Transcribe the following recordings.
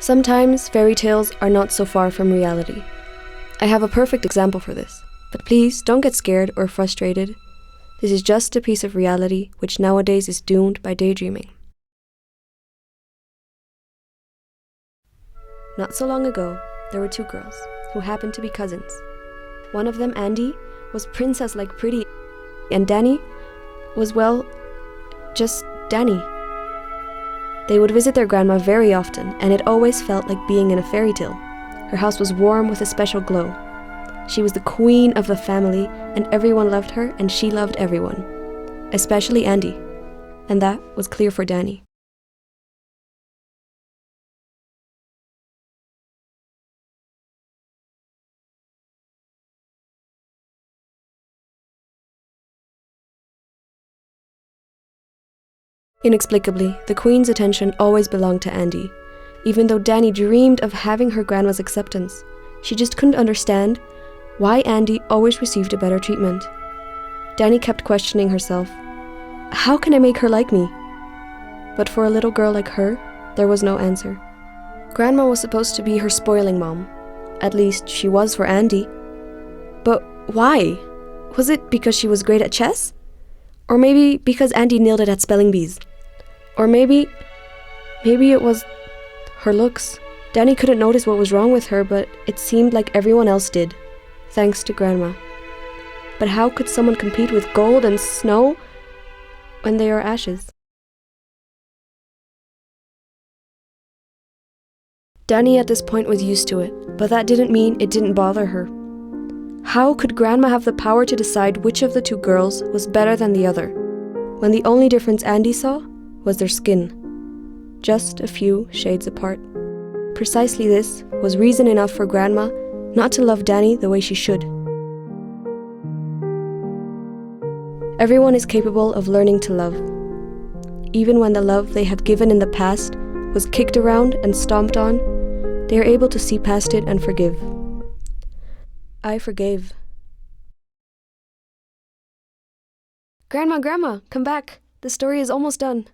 Sometimes fairy tales are not so far from reality. I have a perfect example for this, but please don't get scared or frustrated. This is just a piece of reality which nowadays is doomed by daydreaming. Not so long ago, there were two girls who happened to be cousins. One of them, Andy, was princess-like pretty, and Danny was, well, just Danny. They would visit their grandma very often, and it always felt like being in a fairy tale. Her house was warm with a special glow. She was the queen of the family, and everyone loved her, and she loved everyone, especially Andy, and that was clear for Danny. Inexplicably, the queen's attention always belonged to Andy, even though Danny dreamed of having her grandma's acceptance. She just couldn't understand why Andy always received a better treatment. Danny kept questioning herself, how can I make her like me? But for a little girl like her, there was no answer. Grandma was supposed to be her spoiling mom. At least she was for Andy. But why? Was it because she was great at chess? Or maybe because Andy nailed it at spelling bees? Or maybe it was her looks. Danny couldn't notice what was wrong with her, but it seemed like everyone else did, thanks to Grandma. But how could someone compete with gold and snow when they are ashes? Danny at this point was used to it, but that didn't mean it didn't bother her. How could Grandma have the power to decide which of the two girls was better than the other, when the only difference Andy saw was their skin, just a few shades apart? Precisely this was reason enough for Grandma not to love Danny the way she should. Everyone is capable of learning to love, even when the love they have given in the past was kicked around and stomped on. They are able to see past it and forgive. I forgave. Grandma, come back. The story is almost done.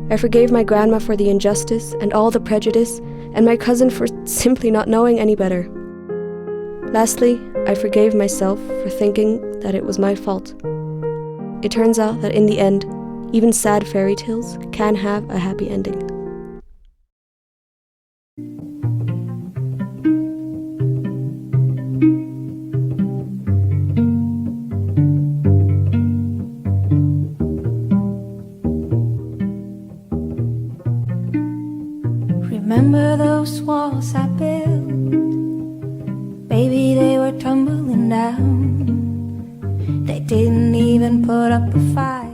I forgave my grandma for the injustice and all the prejudice, and my cousin for simply not knowing any better. Lastly, I forgave myself for thinking that it was my fault. It turns out that in the end, even sad fairy tales can have a happy ending. Remember those walls I built? Baby, they were tumbling down. They didn't even put up a fight.